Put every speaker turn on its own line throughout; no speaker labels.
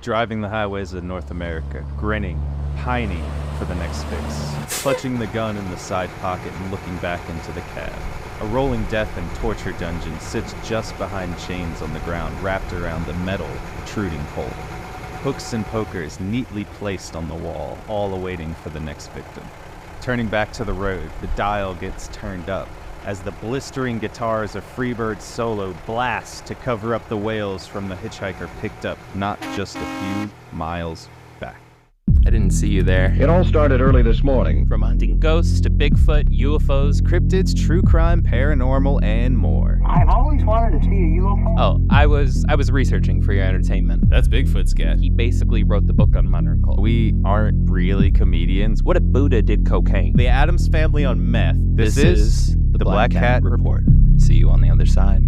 driving the highways of North America, grinning, pining for the next fix, clutching the gun in the side pocket and looking back into the cab. A rolling death and torture dungeon sits just behind chains on the ground wrapped around the metal, protruding pole. Hooks and pokers neatly placed on the wall, all awaiting for the next victim. Turning back to the road, the dial gets turned up as the blistering guitars of Freebird's solo blast to cover up the wails from the hitchhiker picked up not just a few miles back.
I didn't see you there.
It all started early this morning.
From hunting ghosts to Bigfoot, UFOs,
Cryptids, true crime, paranormal, and more.
I've always wanted to see a UFO.
Oh, I was researching for your entertainment.
That's Bigfoot's cat.
He basically wrote the book on modern culture.
We aren't really comedians.
What if Buddha did cocaine?
The Addams Family on meth. This is the Black Cat Report.
See you on the other side.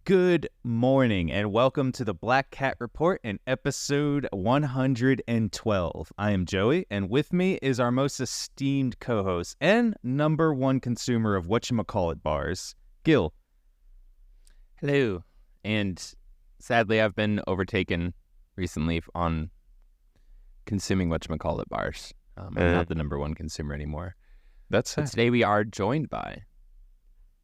Good morning and welcome to the Black Cat Report in episode 112. I am Joey, and with me is our most esteemed co-host and number one consumer of whatchamacallit bars, Gil.
Hello. And sadly, I've been overtaken recently on consuming whatchamacallit bars. I'm not the number one consumer anymore.
That's
But today we are joined by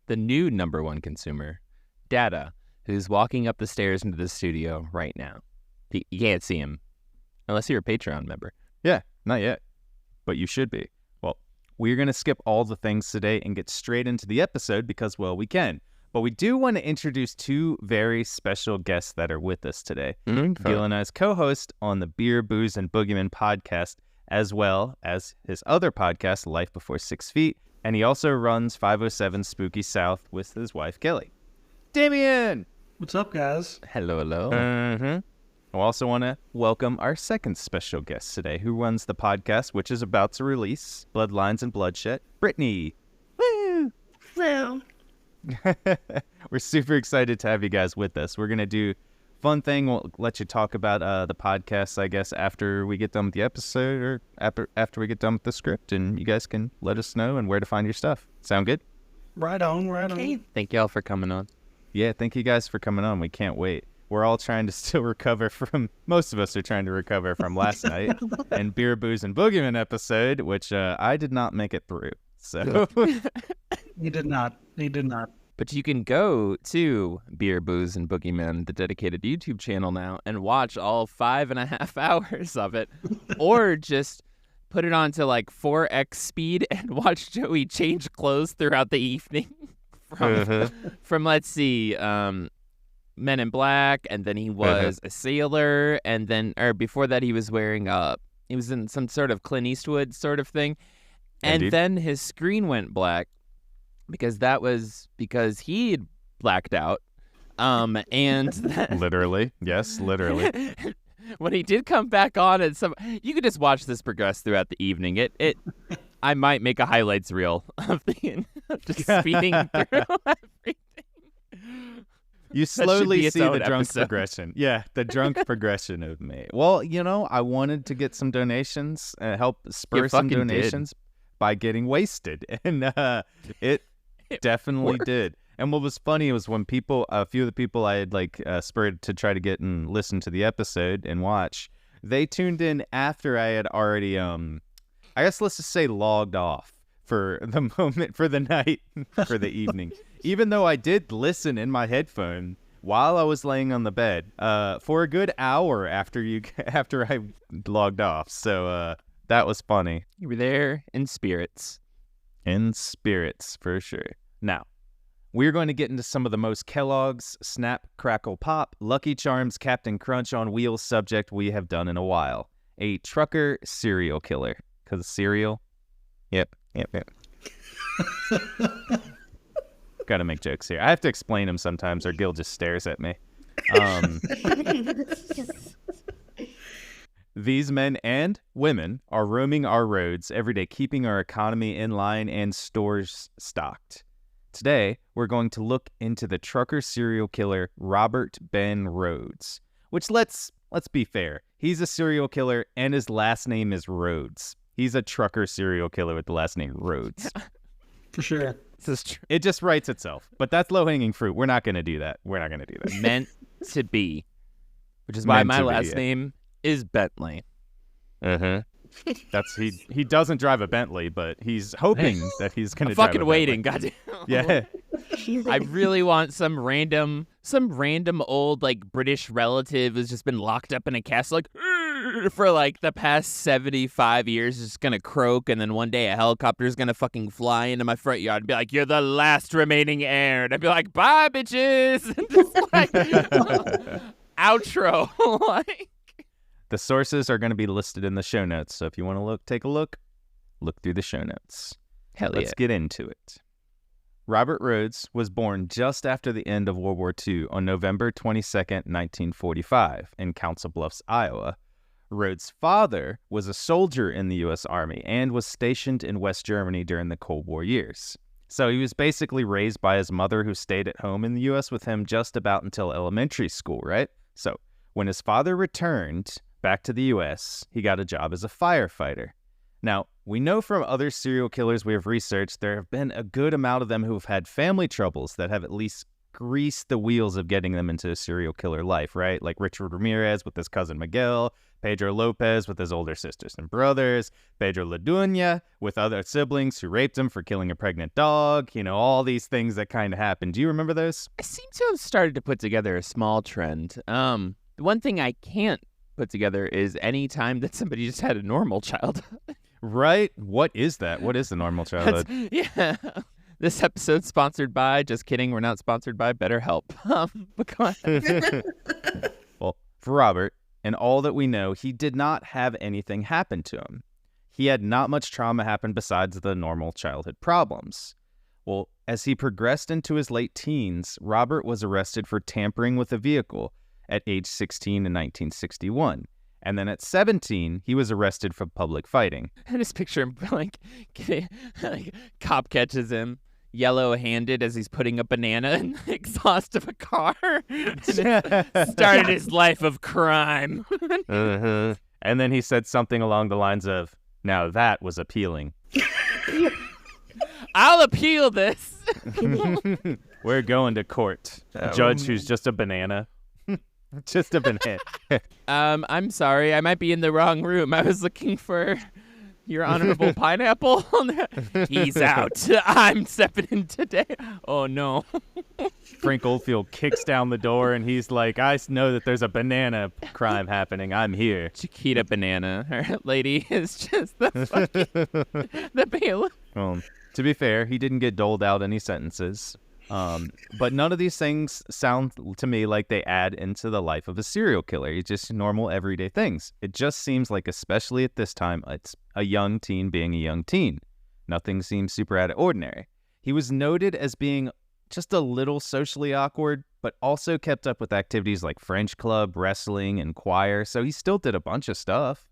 the new number one consumer, Dada, who's walking up the stairs into the studio right now. You can't see him unless you're a Patreon member.
Yeah, not yet, but you should be. Well, we're going to skip all the things today and get straight into the episode because, well, we can. But we do want to introduce two very special guests that are with us today. Gil and I's co-host on the Beer, Booze, and Boogeyman podcast, as well as his other podcast, Life Before 6 Feet. And he also runs 507 Spooky South with his wife, Kelly. Damion!
What's up, guys?
Hello, hello.
I also want to welcome our second special guest today, who runs the podcast, which is about to release, Bloodlines and Bloodshed, Brittany. Woo!
Hello.
We're super excited to have you guys with us. We're going to do fun thing. We'll let you talk about the podcast, I guess, after we get done with the episode or after we get done with the script, and you guys can let us know and where to find your stuff. Sound good?
Right on, right on.
Thank y'all for coming on.
Yeah, thank you guys for coming on. We can't wait. We're all trying to still recover from, most of us are trying to recover from last night and Beer, Booze, and Boogeyman episode, which I did not make it through. So
He did not. He did not.
But you can go to Beer, Booze, and Boogeyman, the dedicated YouTube channel now, and watch all 5.5 hours of it. Or just put it on to like 4x speed and watch Joey change clothes throughout the evening. From let's see, Men in Black, and then he was a sailor, and then, or before that he was wearing he was in some sort of Clint Eastwood sort of thing. And
Indeed.
then his screen went black. Because that was because he had blacked out, and
literally, yes, literally.
When he did come back on, and you could just watch this progress throughout the evening. I might make a highlights reel of just speeding through everything.
You slowly see the drunk
episode.
progression. Yeah, the drunk progression of me. Well, I wanted to get some donations, help spur some
fucking
donations by getting wasted, and it definitely did. And what was funny was when a few of the people I had spurred to try to get and listen to the episode and watch, they tuned in after I had already, I guess let's just say logged off for the moment, for the night, for the evening. Even though I did listen in my headphone while I was laying on the bed, for a good hour after I logged off. So that was funny.
You were there in spirits.
In spirits, for sure. Now, we're going to get into some of the most Kellogg's, Snap, Crackle, Pop, Lucky Charms, Captain Crunch on Wheels subject we have done in a while. A trucker serial killer. Because cereal? Yep. Gotta make jokes here. I have to explain them sometimes or Gil just stares at me. These men and women are roaming our roads every day, keeping our economy in line and stores stocked. Today, we're going to look into the trucker serial killer Robert Ben Rhoades, which let's be fair. He's a serial killer and his last name is Rhoades. He's a trucker serial killer with the last name Rhoades.
For sure.
This is true.
It just writes itself. But that's low-hanging fruit. We're not going to do that.
Meant to be, which is why
Meant
my
to be,
last
yeah.
name is Bentley.
Uh-huh. That's he doesn't drive a Bentley, but he's hoping that he's going to
I'm
drive
fucking
a
waiting.
Bentley.
Goddamn.
Yeah.
I really want some random old like British relative who's just been locked up in a castle like for like the past 75 years, just gonna croak, and then one day a helicopter's gonna fucking fly into my front yard and be like, "You're the last remaining heir," and I'd be like, "Bye, bitches," and just like outro. Like,
The sources are going to be listed in the show notes, so if you want to take a look through the show notes.
hell
Let's get into it. Robert Rhoades was born just after the end of World War II on November 22nd, 1945, in Council Bluffs, Iowa. Rhoades' father was a soldier in the U.S. Army and was stationed in West Germany during the Cold War years. So he was basically raised by his mother, who stayed at home in the U.S. with him just about until elementary school, right? So when his father returned back to the U.S., he got a job as a firefighter. Now, we know from other serial killers we have researched, there have been a good amount of them who have had family troubles that have at least greased the wheels of getting them into a serial killer life, right? Like Richard Ramirez with his cousin Miguel, Pedro Lopez with his older sisters and brothers, Pedro Ladunya with other siblings who raped him for killing a pregnant dog, all these things that kind of happened. Do you remember those?
I seem to have started to put together a small trend. The one thing I can't put together is any time that somebody just had a normal childhood.
Right? What is that? What is the normal childhood?
Yeah. This episode's sponsored by, just kidding, we're not sponsored by BetterHelp. But go on.
Well, for Robert, and all that we know, he did not have anything happen to him. He had not much trauma happen besides the normal childhood problems. Well, as he progressed into his late teens, Robert was arrested for tampering with a vehicle at age 16 in 1961. And then at 17, he was arrested for public fighting.
I just picture him like cop catches him yellow-handed as he's putting a banana in the exhaust of a car. And it started his life of crime.
And then he said something along the lines of, "Now that was appealing."
I'll appeal this.
We're going to court. A judge who's just a banana. Just a banana.
I'm sorry. I might be in the wrong room. I was looking for your honorable pineapple. He's out. I'm stepping in today. Oh, no.
Frank Oldfield kicks down the door, and he's like, "I know that there's a banana crime happening. I'm here."
Chiquita Banana. Her lady is just the fucking, the bailiff.
To be fair, he didn't get doled out any sentences. But none of these things sound to me like they add into the life of a serial killer. It's just normal, everyday things. It just seems like, especially at this time, it's a young teen being a young teen. Nothing seems super out of ordinary. He was noted as being just a little socially awkward, but also kept up with activities like French club, wrestling, and choir, so he still did a bunch of stuff,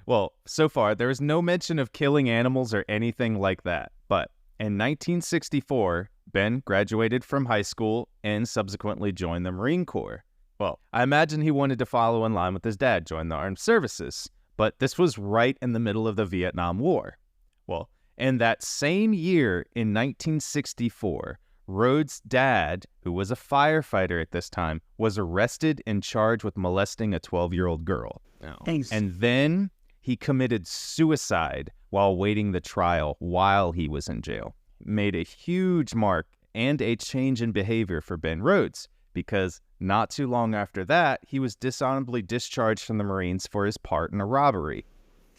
Well, so far, there is no mention of killing animals or anything like that. But in 1964, Ben graduated from high school and subsequently joined the Marine Corps. Well, I imagine he wanted to follow in line with his dad, join the armed services, but this was right in the middle of the Vietnam War. Well, in that same year, in 1964, Rhoades' dad, who was a firefighter at this time, was arrested and charged with molesting a 12-year-old girl.
Thanks.
And then he committed suicide while waiting the trial while he was in jail. Made a huge mark and a change in behavior for Ben Rhoades, because not too long after that, he was dishonorably discharged from the Marines for his part in a robbery.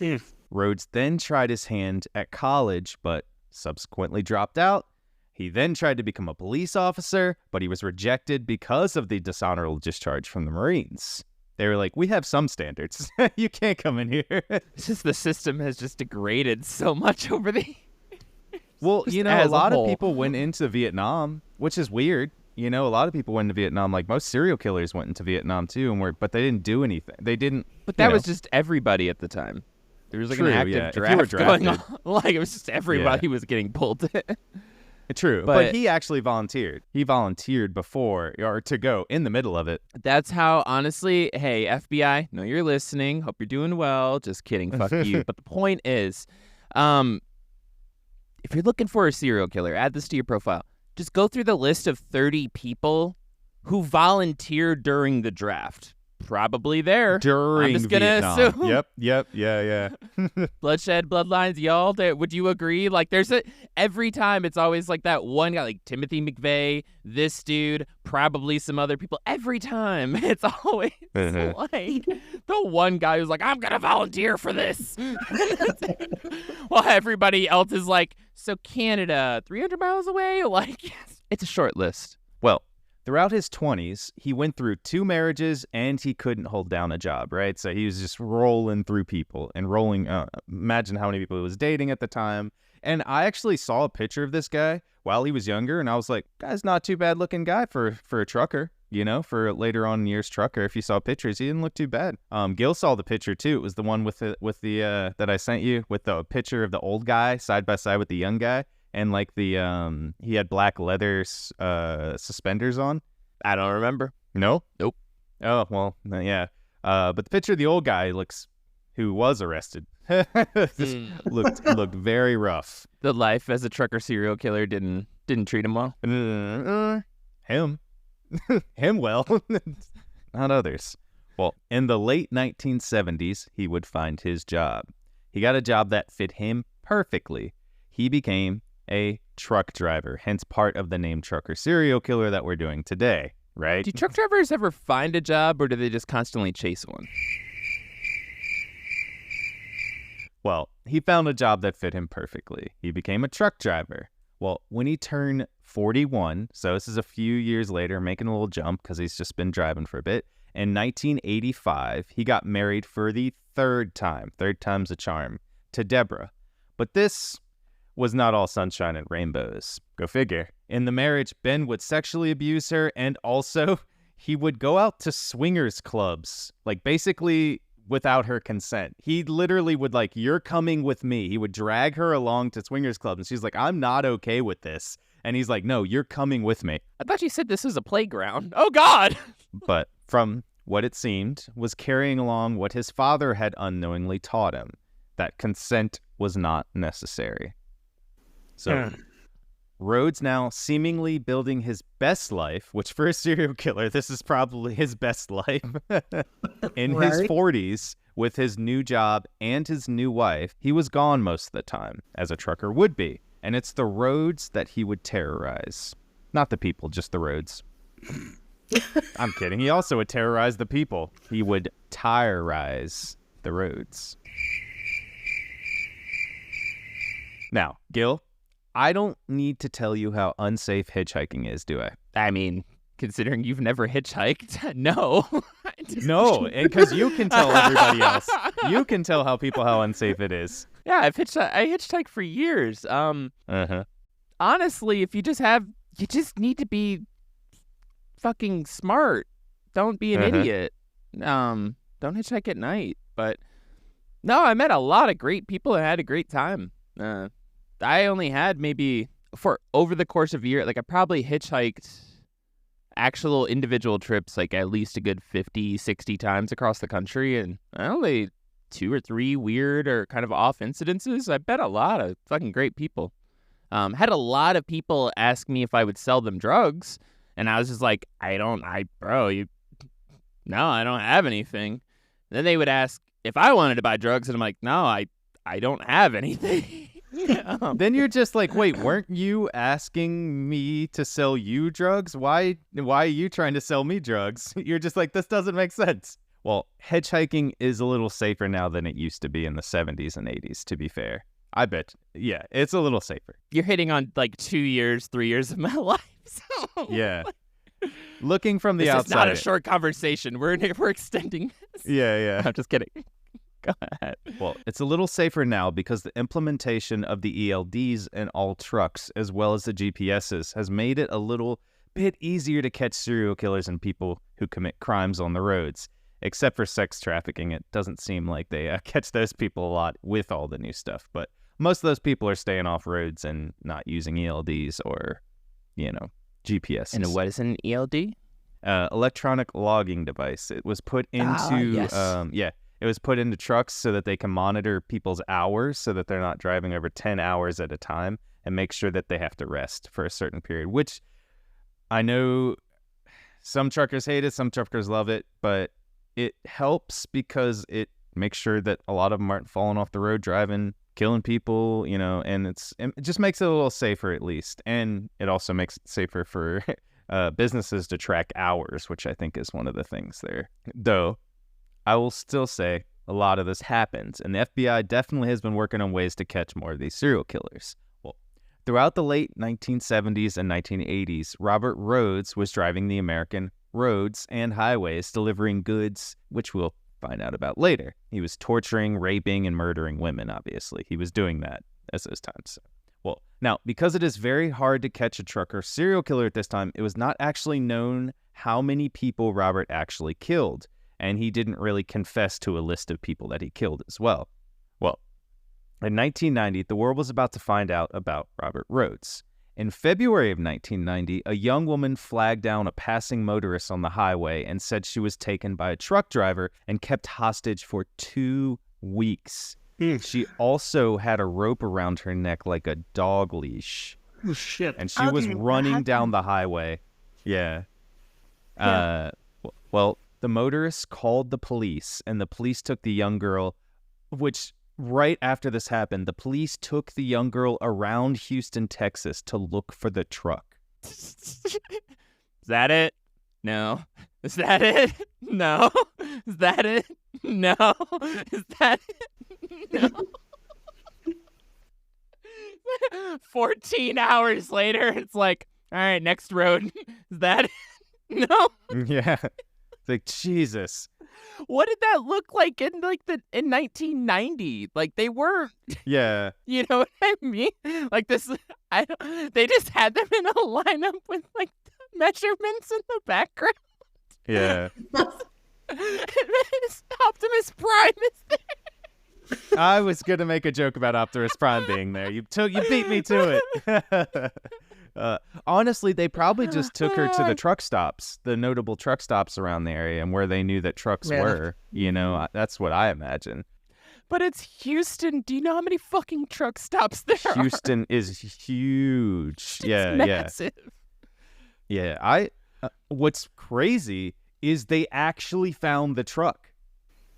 Rhoades then tried his hand at college, but subsequently dropped out. He then tried to become a police officer, but he was rejected because of the dishonorable discharge from the Marines. They were like, "We have some standards. You can't come in here."
It's just the system has just degraded so much over the...
Well,
Just
a
as a
lot of
whole.
people went into Vietnam, which is weird. A lot of people went into Vietnam. Like most serial killers went into Vietnam too, but they didn't do anything. They didn't.
But that was just everybody at the time. There was like
True,
an active
yeah. If you were
draft going on.
drafted.
Like it was just everybody was getting pulled.
True,
But-
but he actually volunteered. He volunteered before or to go in the middle of it.
That's how, honestly, hey, FBI, know you're listening. Hope you're doing well. Just kidding. Fuck you. But the point is, if you're looking for a serial killer, add this to your profile. Just go through the list of 30 people who volunteered during the draft. Probably there.
During
I'm just gonna
Vietnam.
assume.
Yep, yeah.
Bloodshed, Bloodlines, y'all. Would you agree? Like, every time it's always like that one guy, like Timothy McVeigh, this dude, probably some other people. Every time it's always like the one guy who's like, I'm gonna volunteer for this. While everybody else is like, so Canada, 300 miles away? Like, it's a short list.
Well, throughout his 20s, he went through 2 marriages and he couldn't hold down a job, right? So he was just rolling through people and rolling. Imagine how many people he was dating at the time. And I actually saw a picture of this guy while he was younger, and I was like, guy's not too bad looking guy for a trucker, you know, for later on in years trucker. If you saw pictures, he didn't look too bad. Gil saw the picture too. It was the one with the that I sent you with the picture of the old guy side by side with the young guy. And like he had black leather suspenders on.
I don't remember.
No?
Nope.
Oh, well, yeah. But the picture of the old guy who was arrested, looked very rough.
The life as a trucker serial killer didn't treat him well.
Him well, not others. Well, in the late 1970s, he would find his job. He got a job that fit him perfectly. He became a truck driver, hence part of the name trucker serial killer that we're doing today, right?
Do truck drivers ever find a job, or do they just constantly chase one?
Well, he found a job that fit him perfectly. He became a truck driver. Well, when he turned 41, so this is a few years later, making a little jump because he's just been driving for a bit. In 1985, he got married for the third time. Third time's a charm, to Deborah. But this was not all sunshine and rainbows. Go figure. In the marriage, Ben would sexually abuse her, and also he would go out to swingers clubs, like basically without her consent. He literally would like, you're coming with me. He would drag her along to swingers clubs, and she's like, I'm not okay with this. And he's like, no, you're coming with me.
I thought you said this was a playground. Oh, God!
But from what it seemed, was carrying along what his father had unknowingly taught him, that consent was not necessary. So Rhoades now seemingly building his best life, which for a serial killer, this is probably his best life, in his 40s with his new job and his new wife. He was gone most of the time, as a trucker would be. And it's the Rhoades that he would terrorize. Not the people, just the Rhoades. I'm kidding. He also would terrorize the people. He would tire-rise the Rhoades. Now, Gil, I don't need to tell you how unsafe hitchhiking is, do I?
I mean, considering you've never hitchhiked, no.
No, because you can tell everybody else. You can tell how unsafe it is.
Yeah, I hitchhiked for years. Honestly, if you just need to be fucking smart. Don't be an idiot. Don't hitchhike at night. But no, I met a lot of great people and had a great time. I only had maybe for over the course of a year, like I probably hitchhiked actual individual trips like at least a good 50, 60 times across the country, and only 2 or 3 weird or kind of off incidences. I met a lot of fucking great people. Had a lot of people ask me if I would sell them drugs, and I was just like, I don't have anything. Then they would ask if I wanted to buy drugs, and I'm like, no, I don't have anything.
Then you're just like, wait, weren't you asking me to sell you drugs? Why are you trying to sell me drugs? You're just like, this doesn't make sense. Well, hitchhiking is a little safer now than it used to be in the 70s and 80s, to be fair. I bet. Yeah, it's a little safer.
You're hitting on like 2 years, 3 years of my life. So,
yeah. Looking from the outside.
This is not a short conversation. We're extending this.
Yeah.
I'm just kidding. Go ahead.
Well, it's a little safer now because the implementation of the ELDs in all trucks, as well as the GPSs, has made it a little bit easier to catch serial killers and people who commit crimes on the roads. Except for sex trafficking, it doesn't seem like they catch those people a lot with all the new stuff. But most of those people are staying off roads and not using ELDs or, GPSs.
And what is an ELD?
Electronic logging device. It was put into It was put into trucks so that they can monitor people's hours so that they're not driving over 10 hours at a time. and make sure that they have to rest for a certain period, which I know some truckers hate it, some truckers love it, but it helps because it makes sure that a lot of them aren't falling off the road driving, killing people, and it just makes it a little safer at least. And it also makes it safer for businesses to track hours, which I think is one of the things there. Though, I will still say a lot of this happens, and the FBI definitely has been working on ways to catch more of these serial killers. Well, throughout the late 1970s and 1980s, Robert Rhoades was driving the American roads and highways delivering goods, which we'll find out about later. He was torturing, raping, and murdering women, obviously. He was doing that at those times. Well, now, because it is very hard to catch a trucker serial killer at this time, it was not actually known how many people Robert actually killed, and he didn't really confess to a list of people that he killed as well. Well, in 1990, the world was about to find out about Robert Rhoades. In February of 1990, a young woman flagged down a passing motorist on the highway and said she was taken by a truck driver and kept hostage for 2 weeks. She also had a rope around her neck like a dog leash.
Oh, shit.
And she was running down the highway. Yeah. Well, the motorist called the police, and the police took the young girl, which right after this happened, the police took the young girl around Houston, Texas to look for the truck.
Is that it? No. Is that it? No. Is that it? No. Is that it? No. 14 hours later, it's like, all right, next road. Is that it? No.
Yeah. It's like, Jesus.
What did that look like in 1990? Like they were,
Yeah.
you know what I mean? Like this, they just had them in a lineup with like measurements in the background.
Yeah.
Optimus Prime is there.
I was going to make a joke about Optimus Prime being there. You beat me to it. Honestly, they probably just took her to the truck stops, the notable truck stops around the area and where they knew that trucks were. That's what I imagine.
But it's Houston. Do you know how many fucking truck stops there are?
Houston is huge.
It's massive.
Yeah. What's crazy is they actually found the truck.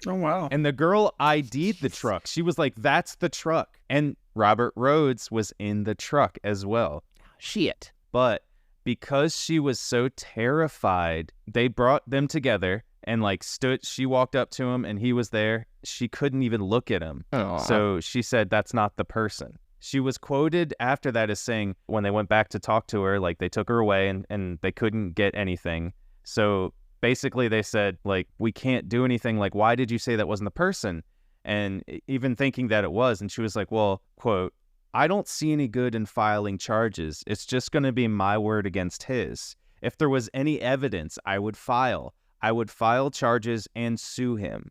Oh, wow.
And the girl ID'd the truck. She was like, that's the truck. And Robert Rhoades was in the truck as well.
Shit.
But because she was so terrified, they brought them together and she walked up to him and he was there. She couldn't even look at him.
Aww.
So she said, that's not the person. She was quoted after that as saying, when they went back to talk to her, they took her away and they couldn't get anything. So basically they said, we can't do anything. Why did you say that wasn't the person? And even thinking that it was. And she was like, well, quote, I don't see any good in filing charges. It's just going to be my word against his. If there was any evidence, I would file. I would file charges and sue him.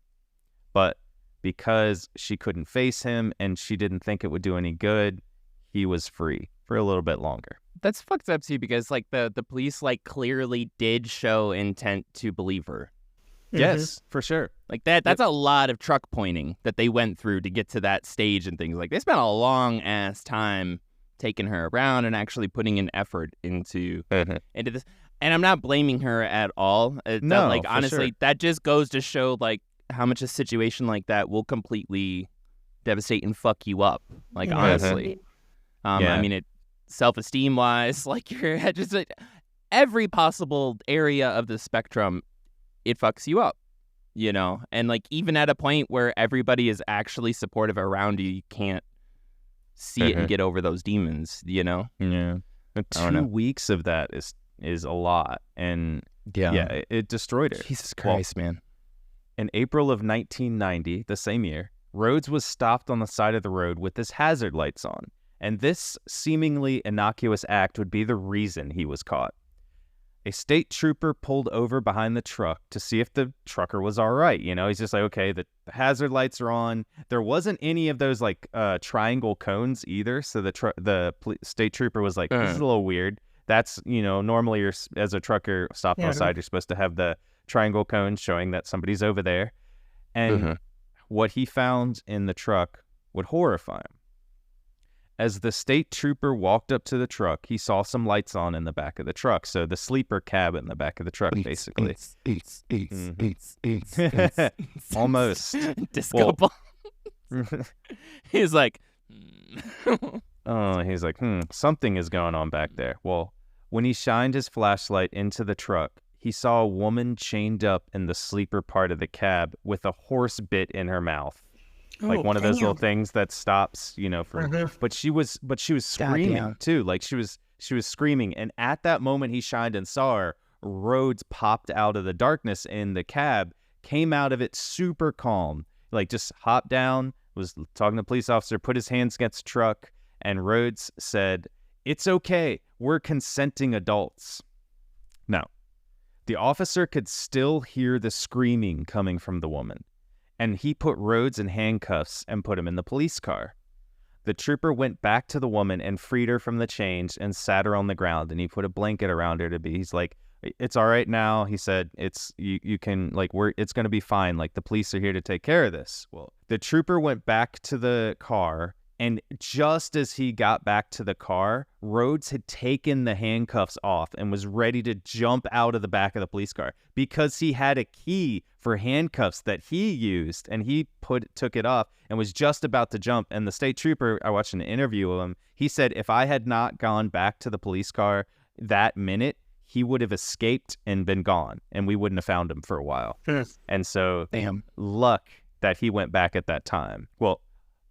But because she couldn't face him and she didn't think it would do any good, he was free for a little bit longer.
That's fucked up too, because the police clearly did show intent to believe her.
Yes, for sure.
That's a lot of truck pointing that they went through to get to that stage and things. They spent a long ass time taking her around and actually putting an effort into this. And I'm not blaming her at all.
No,
honestly,
sure.
that just goes to show how much a situation like that will completely devastate and fuck you up. Honestly. I mean, it self-esteem wise, you're just every possible area of the spectrum, it fucks you up, and even at a point where everybody is actually supportive around you, you can't see it and get over those demons, Yeah.
2 weeks of that is a lot. And it destroyed her.
Jesus Christ, man.
In April of 1990, the same year, Rhoades was stopped on the side of the road with his hazard lights on. And this seemingly innocuous act would be the reason he was caught. A state trooper pulled over behind the truck to see if the trucker was all right. He's just like, okay, the hazard lights are on. There wasn't any of those triangle cones either. So the state trooper was like, this is a little weird. That's, normally as a trucker stopped on the side, you're supposed to have the triangle cone showing that somebody's over there. And what he found in the truck would horrify him. as the state trooper walked up to the truck, he saw some lights on in the back of the truck. So the sleeper cab in the back of the truck, basically. Almost.
Disco ball. He's like,
Oh, he's like, something is going on back there. Well, when he shined his flashlight into the truck, he saw a woman chained up in the sleeper part of the cab with a horse bit in her mouth. Like one of those little things that stops, for. But she was screaming too. Like she was screaming, and at that moment he shined and saw her. Rhoades popped out of the darkness in the cab, came out of it super calm, like just hopped down, was talking to the police officer, put his hands against the truck, and Rhoades said, "It's okay. We're consenting adults." Now, the officer could still hear the screaming coming from the woman, and he put Rhoades in handcuffs and put him in the police car. The trooper went back to the woman and freed her from the chains and sat her on the ground, and he put a blanket around her he's like, "It's all right now." He said, you can, like, it's going to be fine. Like, the police are here to take care of this. Well, the trooper went back to the car, and just as he got back to the car, Rhoades had taken the handcuffs off and was ready to jump out of the back of the police car because he had a key for handcuffs that he used, and he took it off and was just about to jump. And the state trooper, I watched an interview of him, he said, if I had not gone back to the police car that minute, he would have escaped and been gone, and we wouldn't have found him for a while. And so, luck that he went back at that time. Well,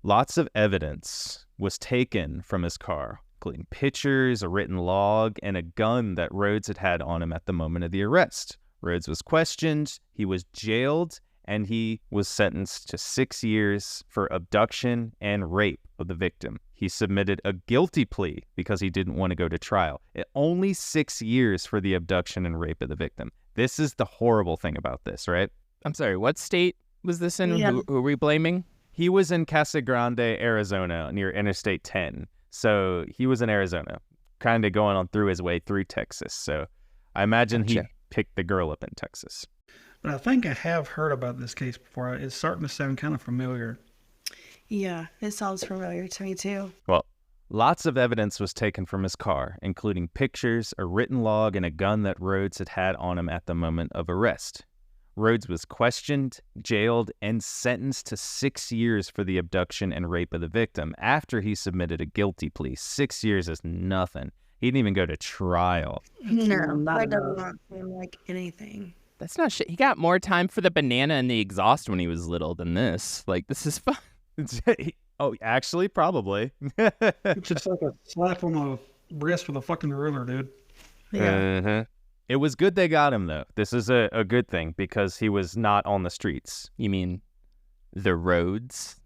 lots of evidence was taken from his car, including pictures, a written log, and a gun that Rhoades had on him at the moment of the arrest. Rhoades was questioned, he was jailed, and he was sentenced to 6 years for abduction and rape of the victim. He submitted a guilty plea because he didn't want to go to trial. Only 6 years for the abduction and rape of the victim. This is the horrible thing about this, right?
I'm sorry, what state was this in? Who are we blaming?
He was in Casa Grande, Arizona, near Interstate 10. So he was in Arizona, kind of going on through his way through Texas. So I imagine he picked the girl up in Texas.
But I think I have heard about this case before. It's starting to sound kind of familiar.
Yeah, it sounds familiar to me too.
Well, lots of evidence was taken from his car, including pictures, a written log, and a gun that Rhoades had on him at the moment of arrest. Rhoades was questioned, jailed, and sentenced to 6 years for the abduction and rape of the victim after he submitted a guilty plea. 6 years is nothing. He didn't even go to trial.
No, that doesn't seem like anything.
That's not shit. He got more time for the banana and the exhaust when he was little than this. Like, this is fun.
Oh, actually, probably.
It's just like a slap on the wrist with a fucking ruler, dude.
Yeah.
It was good they got him, though. This is a good thing because he was not on the streets.
You mean the Rhoades?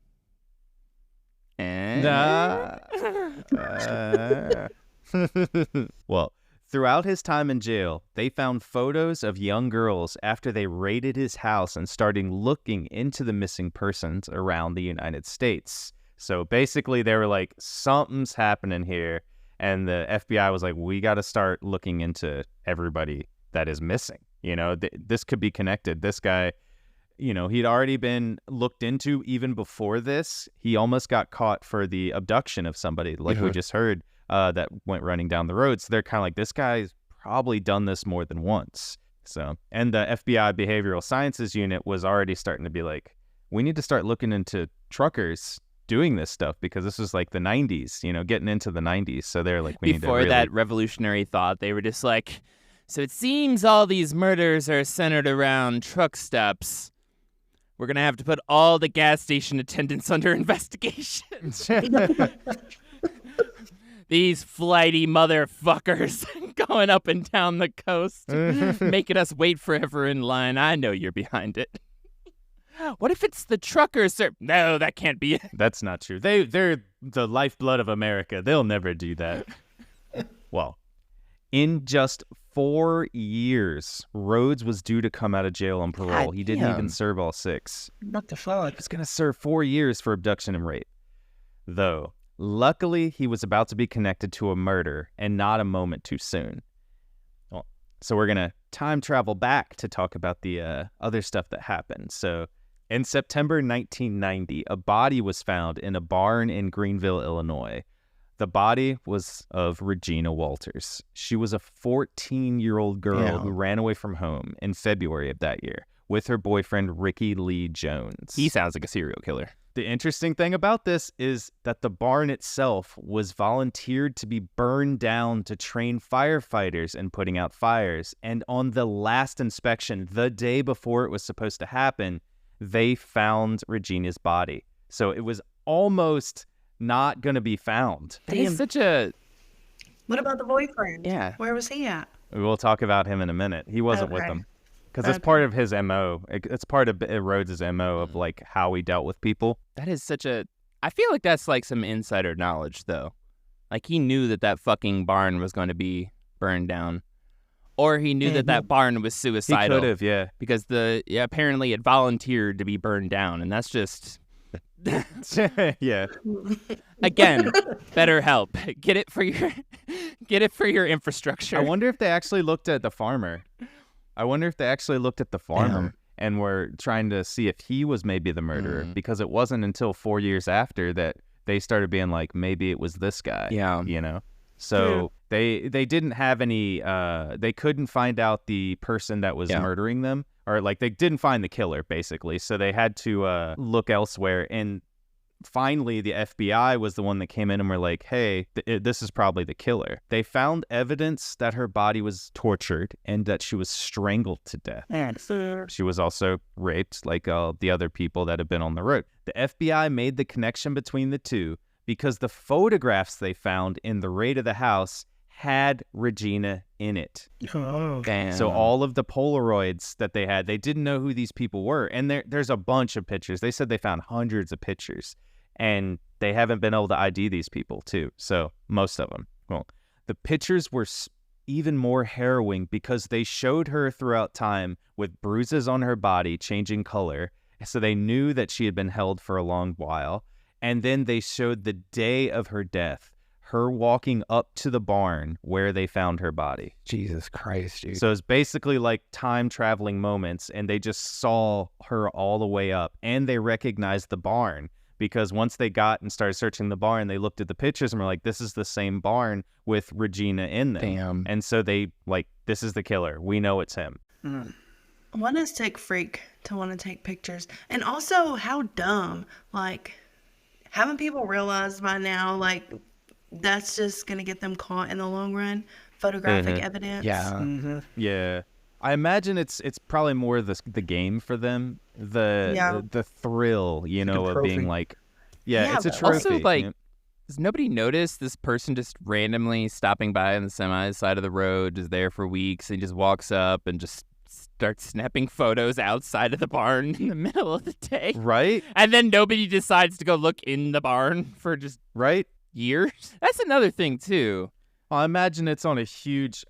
Well, throughout his time in jail, they found photos of young girls after they raided his house and started looking into the missing persons around the United States. So basically, they were like, something's happening here. And the FBI was like, we got to start looking into everybody that is missing. This could be connected. This guy, he'd already been looked into even before this. He almost got caught for the abduction of somebody, like we just heard, that went running down the road. So they're kind of like, this guy's probably done this more than once. So, and the FBI Behavioral Sciences Unit was already starting to be like, we need to start looking into truckers doing this stuff because this was like the 90s, getting into the 90s. So they're like, we need to
Before
really...
that revolutionary thought, they were just like, so it seems all these murders are centered around truck stops. We're going to have to put all the gas station attendants under investigation. These flighty motherfuckers going up and down the coast, making us wait forever in line. I know you're behind it. What if it's the truckers, sir? No, that can't be it.
That's not true. They're the lifeblood of America. They'll never do that. Well, in just 4 years, Rhoades was due to come out of jail on parole.
God
he didn't
damn.
even serve all 6.
What the fuck?
He was going to serve 4 years for abduction and rape. Though, luckily, he was about to be connected to a murder and not a moment too soon. Well, so we're going to time travel back to talk about the other stuff that happened. So, in September 1990, a body was found in a barn in Greenville, Illinois. The body was of Regina Walters. She was a 14-year-old girl who ran away from home in February of that year with her boyfriend, Ricky Lee Jones.
He sounds like a serial killer.
The interesting thing about this is that the barn itself was volunteered to be burned down to train firefighters in putting out fires. And on the last inspection, the day before it was supposed to happen, they found Regina's body. So it was almost not going to be found.
That is such a...
What about the boyfriend?
Yeah.
Where was he at?
We'll talk about him in a minute. He wasn't with
Okay.
them. Because it's part of his MO. It's part of Rhoades' MO of like how he dealt with people.
That is such a... I feel like that's like some insider knowledge, though. Like, he knew that fucking barn was going to be burned down. Or he knew that barn was
He
suicidal.
could have, yeah.
Because apparently it volunteered to be burned down, and that's just...
Yeah.
Again, better help. Get it for your infrastructure.
I wonder if they actually looked at the farmer. And were trying to see if he was maybe the murderer, because it wasn't until 4 years after that they started being like, maybe it was this guy.
Yeah.
You know? So they didn't have any, they couldn't find out the person that was murdering them, or like they didn't find the killer, basically. So they had to look elsewhere. And finally, the FBI was the one that came in and were like, hey, this is probably the killer. They found evidence that her body was tortured and that she was strangled to death. She was also raped like the other people that have been on the road. The FBI made the connection between the two because the photographs they found in the raid of the house had Regina in it.
Oh,
Damn.
So all of the Polaroids that they had, they didn't know who these people were. And there's a bunch of pictures. They said they found hundreds of pictures. And they haven't been able to ID these people, too. So most of them. Well, the pictures were even more harrowing because they showed her throughout time with bruises on her body changing color. So they knew that she had been held for a long while. And then they showed the day of her death, her walking up to the barn where they found her body.
Jesus Christ, dude.
So it's basically like time traveling moments, and they just saw her all the way up, and they recognized the barn because once they got and started searching the barn, they looked at the pictures and were like, this is the same barn with Regina in them.
Damn.
And so they like, this is the killer. We know it's him.
What a sick freak to want to take pictures. And also, how dumb. Like, haven't people realized by now, like, that's just going to get them caught in the long run? Photographic evidence.
Yeah.
Yeah. I imagine it's probably more the game for them, the thrill, you know, of
trophy.
being like,
Yeah,
it's a
but
trophy.
Also, like,
you know?
does nobody notice this person just randomly stopping by on the semi side of the road, is there for weeks, and just walks up and just starts snapping photos outside of the barn in the middle of the day?
Right?
And then nobody decides to go look in the barn for just
Right?
years? That's another thing, too.
I imagine it's on a huge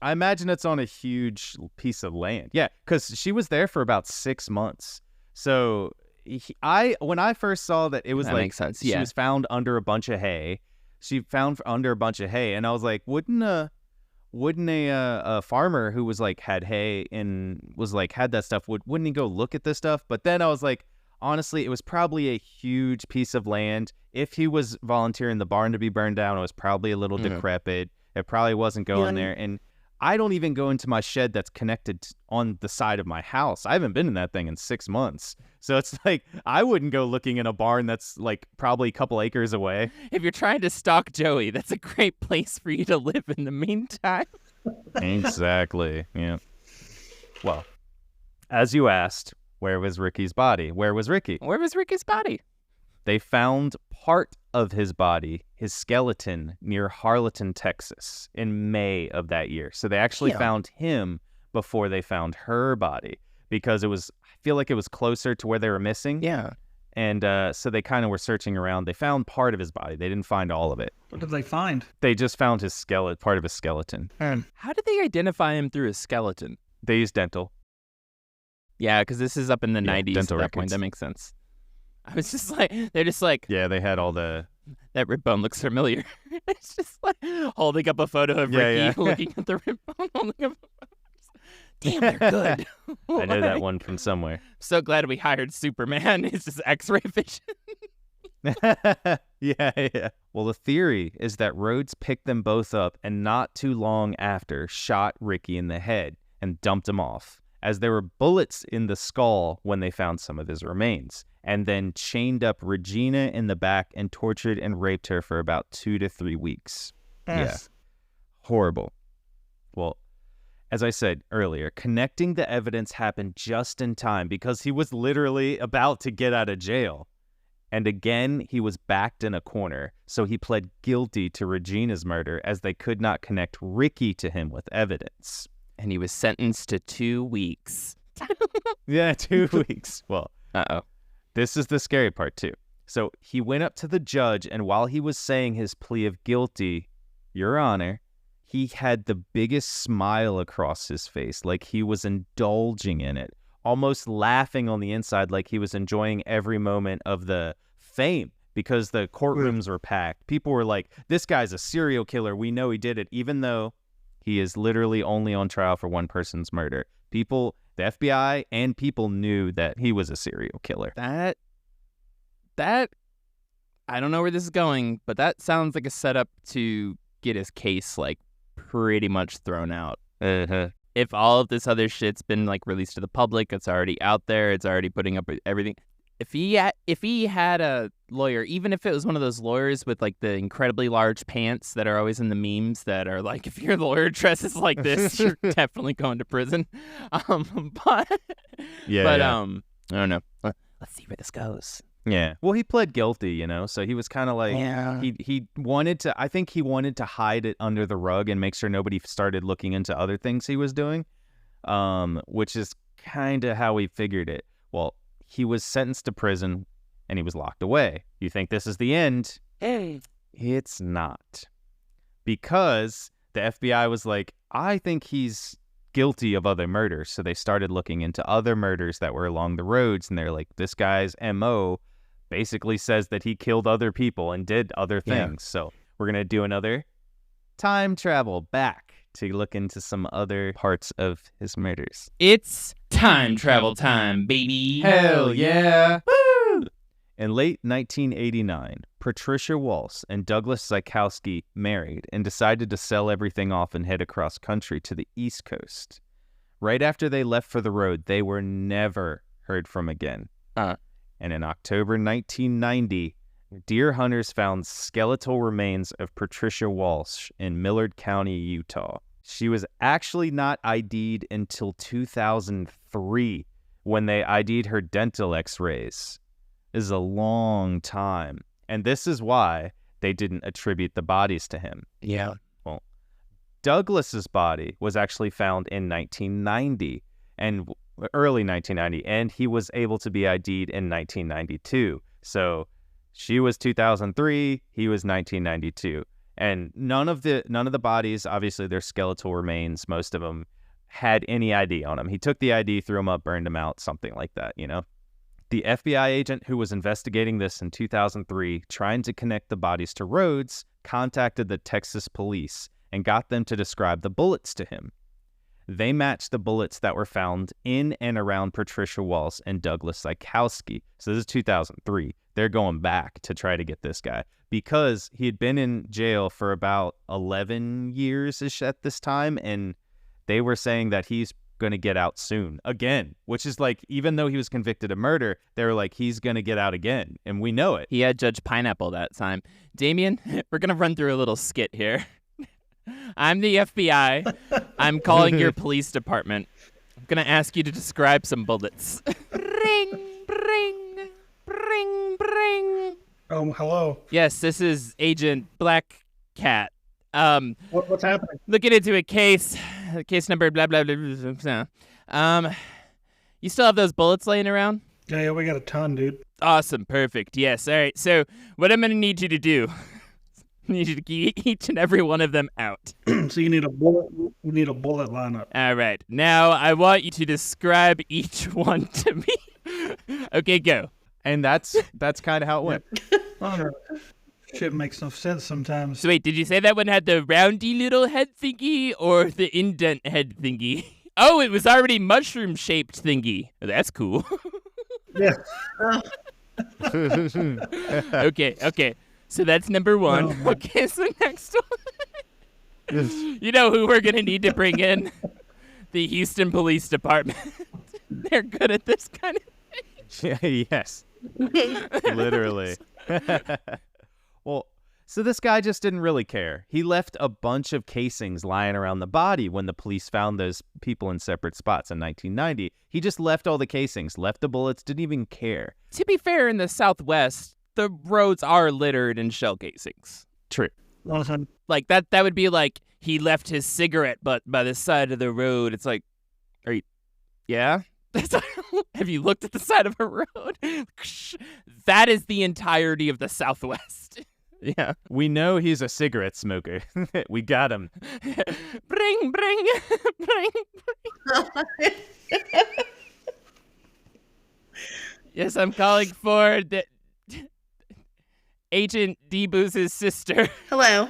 piece of land. Yeah, because she was there for about 6 months. So when I first saw that, it was
That
like
makes sense,
she
yeah.
was found under a bunch of hay. And I was like, wouldn't a farmer who was like had hay and was like had that stuff, wouldn't he go look at this stuff? But then I was like, honestly, it was probably a huge piece of land. If he was volunteering the barn to be burned down, it was probably a little decrepit. It probably wasn't going there. And I don't even go into my shed that's connected on the side of my house. I haven't been in that thing in 6 months. So it's like, I wouldn't go looking in a barn that's like probably a couple acres away.
If you're trying to stalk Joey, that's a great place for you to live in the meantime.
Exactly. Yeah. Well, as you asked, where was Ricky's body? Where was Ricky?
Where was Ricky's body?
They found part of his body, his skeleton, near Harleton, Texas, in May of that year. So they actually found him before they found her body because I feel like it was closer to where they were missing.
Yeah.
And so they kind of were searching around. They found part of his body. They didn't find all of it.
what did they find?
They just found his part of his skeleton.
How did they identify him through his skeleton?
They used dental.
Yeah, because this is up in the 90s at
dental
that point.
records.
That makes sense. I was just like, they're just like,
Yeah, they had all the...
that rib bone looks familiar. It's just like holding up a photo of Ricky, looking at the rib bone, holding up a photo. Damn, they're good.
I know that one from somewhere.
So glad we hired Superman. It's just X-ray vision.
Yeah. Well, the theory is that Rhoades picked them both up and not too long after shot Ricky in the head and dumped him off, as there were bullets in the skull when they found some of his remains, and then chained up Regina in the back and tortured and raped her for about 2 to 3 weeks. Yeah. Horrible. Well, as I said earlier, connecting the evidence happened just in time because he was literally about to get out of jail. And again, he was backed in a corner, so he pled guilty to Regina's murder as they could not connect Ricky to him with evidence.
And he was sentenced to 2 weeks.
Yeah, 2 weeks. Well,
Uh-oh.
this is the scary part, too. So he went up to the judge, and while he was saying his plea of guilty, Your Honor, he had the biggest smile across his face, like he was indulging in it, almost laughing on the inside like he was enjoying every moment of the fame because the courtrooms were packed. People were like, this guy's a serial killer. We know he did it, even though he is literally only on trial for one person's murder. People, the FBI and people knew that he was a serial killer.
That, I don't know where this is going, but that sounds like a setup to get his case, like, pretty much thrown out. If all of this other shit's been, like, released to the public, it's already out there, it's already putting up with everything. If he had a lawyer, even if it was one of those lawyers with, like, the incredibly large pants that are always in the memes that are like, if your lawyer dresses like this, you're definitely going to prison. I don't know. Let's see where this goes.
Yeah. Well, he pled guilty, you know, so he was kind of like, he wanted to, I think he wanted to hide it under the rug and make sure nobody started looking into other things he was doing, which is kind of how we figured it. Well, he was sentenced to prison and he was locked away. You think this is the end?
Hey.
It's not. Because the FBI was like, I think he's guilty of other murders. So they started looking into other murders that were along the roads, and they're like, this guy's MO basically says that he killed other people and did other things. So we're going to do another time travel back to look into some other parts of his murders.
It's time travel time, baby.
Hell yeah. Woo! In late 1989, Patricia Walsh and Douglas Zykowski married and decided to sell everything off and head across country to the East Coast. Right after they left for the road, they were never heard from again. And in October 1990, deer hunters found skeletal remains of Patricia Walsh in Millard County, Utah. She was actually not ID'd until 2003 when they ID'd her dental x-rays. This is a long time. And this is why they didn't attribute the bodies to him.
Yeah.
Well, Douglas's body was actually found in 1990 and early 1990, and he was able to be ID'd in 1992. So she was 2003, he was 1992. And none of the bodies, obviously they're skeletal remains, most of them had any ID on them. He took the ID, threw them up, burned them out, something like that, you know? The FBI agent who was investigating this in 2003, trying to connect the bodies to Rhoades, contacted the Texas police and got them to describe the bullets to him. They matched the bullets that were found in and around Patricia Walsh and Douglas Zykowski. So this is 2003. They're going back to try to get this guy because he had been in jail for about 11 years-ish at this time, and they were saying that he's going to get out soon again, which is like, even though he was convicted of murder, they were like, he's going to get out again, and we know it.
He had Judge Pineapple that time. Damion, we're going to run through a little skit here. I'm the FBI. I'm calling your police department. I'm going to ask you to describe some bullets. Bring, bring, bring, bring.
Oh, hello.
Yes, this is Agent Black Cat.
What's happening?
Looking into a case number blah, blah, blah, blah, blah. You still have those bullets laying around?
Yeah, we got a ton, dude.
Awesome, perfect. Yes, all right. So what I'm going to need you to do, I need you to get each and every one of them out.
So you need a bullet. You need a bullet lineup.
All right. Now I want you to describe each one to me. Okay, go.
And that's kind of how it went.
Oh, no. Shit makes no sense sometimes.
So wait, did you say that one had the roundy little head thingy or the indent head thingy? Oh, it was already mushroom-shaped thingy. Oh, that's cool.
Yeah.
Okay. So that's number one.
Oh, my.
Okay, so next one. You know who we're going to need to bring in? The Houston Police Department. They're good at this kind of thing.
Yes. Literally. Well, so this guy just didn't really care. He left a bunch of casings lying around the body when the police found those people in separate spots in 1990. He just left all the casings, left the bullets, didn't even care.
To be fair, in the Southwest, the roads are littered in shell casings.
True.
All the time.
Like, that would be like, he left his cigarette butt by the side of the road. It's like, are you, yeah? Have you looked at the side of a road? That is the entirety of the Southwest.
Yeah. We know he's a cigarette smoker. We got him.
Bring. Yes, I'm calling for the Agent D-Booz's sister.
Hello.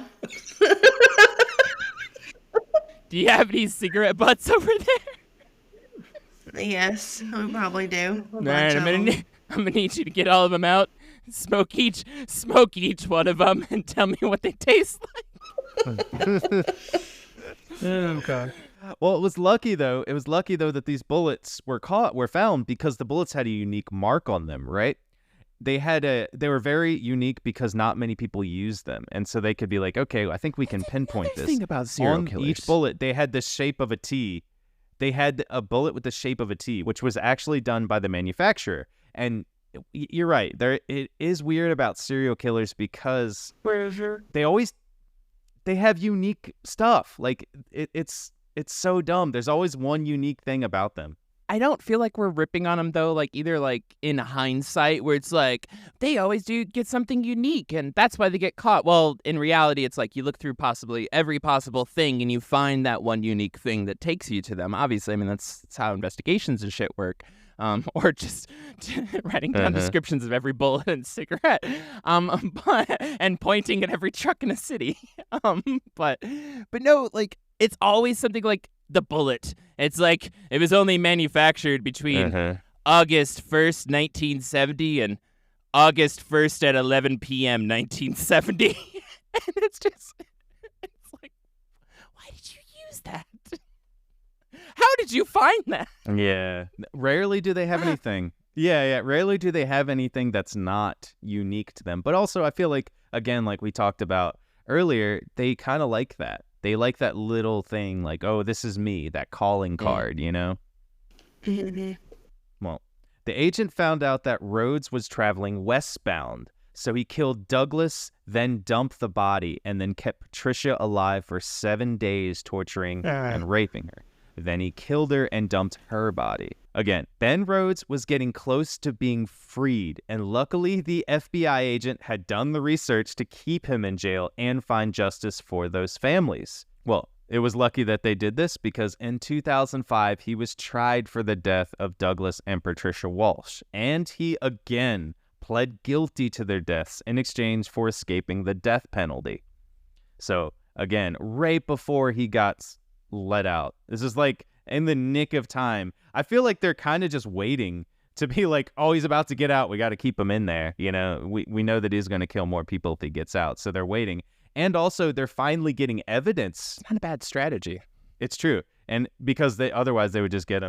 Do you have any cigarette butts over there?
Yes, we probably do.
All right, I'm gonna need you to get all of them out, smoke each one of them, and tell me what they taste like.
Okay.
Well, it was lucky though that these bullets were found because the bullets had a unique mark on them, right? They were very unique because not many people used them, and so they could be like, okay, I think we can pinpoint this.
Thing about serial
On
killers.
each bullet, they had the shape of a T. They had a bullet with the shape of a T, which was actually done by the manufacturer. And you're right. It is weird about serial killers because they have unique stuff. Like it's so dumb. There's always one unique thing about them.
I don't feel like we're ripping on them, though, like either like in hindsight where it's like they always do get something unique and that's why they get caught. Well, in reality, it's like you look through possibly every possible thing and you find that one unique thing that takes you to them. Obviously, I mean, that's how investigations and shit work. Or just writing down descriptions of every bullet and cigarette, and pointing at every truck in a city. But no, like it's always something like the bullet. It's like it was only manufactured between August 1st, 1970 and August 1st at 11 p.m. 1970. And it's like, why did you use that? How did you find that?
Yeah. Rarely do they have anything. Yeah. Rarely do they have anything that's not unique to them. But also, I feel like, again, like we talked about earlier, they kind of like that. They like that little thing, like, oh, this is me, that calling card, you know? Well, the agent found out that Rhoades was traveling westbound, so he killed Douglas, then dumped the body, and then kept Patricia alive for 7 days, torturing and raping her. Then he killed her and dumped her body. Again, Ben Rhoades was getting close to being freed, and luckily the FBI agent had done the research to keep him in jail and find justice for those families. Well, it was lucky that they did this because in 2005, he was tried for the death of Douglas and Patricia Walsh, and he again pled guilty to their deaths in exchange for escaping the death penalty. So, again, right before he got let out. This is like in the nick of time. I feel like they're kind of just waiting to be like, oh, he's about to get out. We got to keep him in there. You know, we know that he's going to kill more people if he gets out. So they're waiting. And also they're finally getting evidence.
It's not a bad strategy.
It's true. And because otherwise they would just get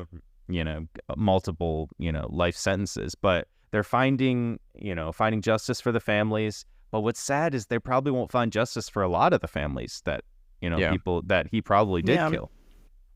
multiple, life sentences. But they're finding justice for the families. But what's sad is they probably won't find justice for a lot of the families that people that he probably did kill.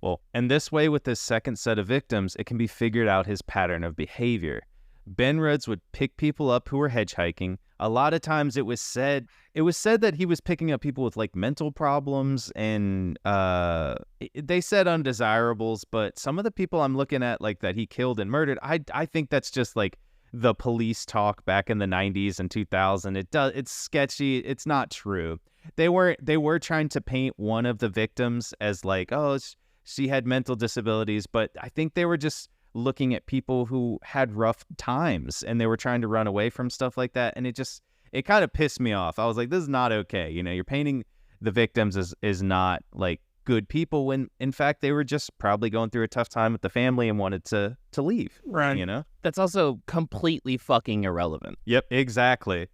Well, and this way, with this second set of victims, it can be figured out his pattern of behavior. Ben Rhoades would pick people up who were hitchhiking. A lot of times it was said that he was picking up people with like mental problems and they said undesirables, but some of the people I'm looking at like that he killed and murdered, I think that's just like the police talk back in the 90s and 2000. It's sketchy. It's not true. They were trying to paint one of the victims as like, oh, she had mental disabilities, but I think they were just looking at people who had rough times and they were trying to run away from stuff like that. And it kind of pissed me off. I was like, this is not okay. You're painting the victims as not like good people when in fact they were just probably going through a tough time with the family and wanted to leave.
Right.
That's also completely fucking irrelevant.
Yep, exactly.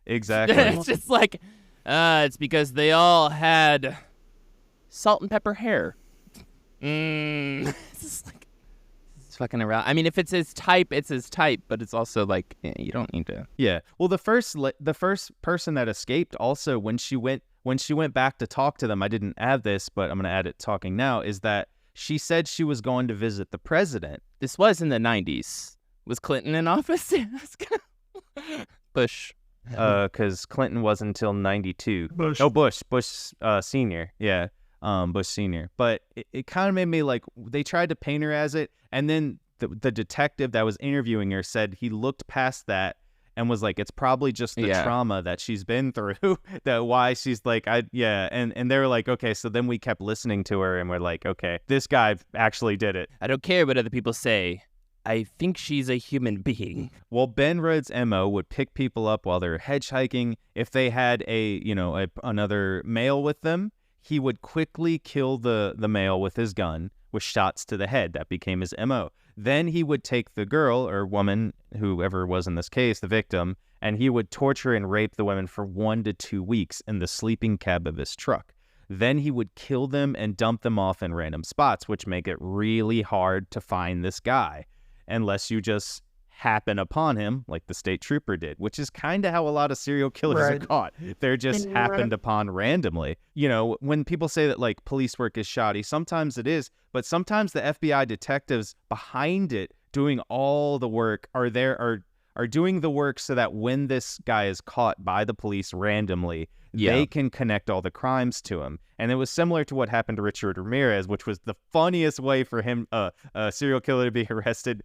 Exactly.
It's just like, it's because they all had salt and pepper hair. It's just like, it's fucking around. I mean, if it's his type, it's his type, but it's also like, you don't need to.
Yeah. Well, the first person that escaped also when she went back to talk to them, I didn't add this, but I'm going to add it talking now, is that she said she was going to visit the president.
This was in the 90s. Was Clinton in office? Bush.
Because Clinton wasn't until 92.
Bush.
Oh, Bush Senior. Yeah. Bush Senior. But it kind of made me like, they tried to paint her as it, and then the detective that was interviewing her said he looked past that and was like, it's probably just the trauma that she's been through, that why she's like, and they were like, okay, so then we kept listening to her and we're like, okay, this guy actually did it.
I don't care what other people say. I think she's a human being.
Well, Ben Rhoades' MO would pick people up while they're hitchhiking. If they had another male with them, he would quickly kill the male with his gun with shots to the head. That became his MO. Then he would take the girl or woman, whoever was in this case, the victim, and he would torture and rape the women for 1 to 2 weeks in the sleeping cab of his truck. Then he would kill them and dump them off in random spots, which make it really hard to find this guy unless you just happen upon him like the state trooper did, which is kind of how a lot of serial killers are caught. They're just happened upon randomly. You know, when people say that like police work is shoddy, sometimes it is, but sometimes the FBI detectives behind it doing all the work are doing the work so that when this guy is caught by the police randomly, they can connect all the crimes to him. And it was similar to what happened to Richard Ramirez, which was the funniest way for him, a serial killer to be arrested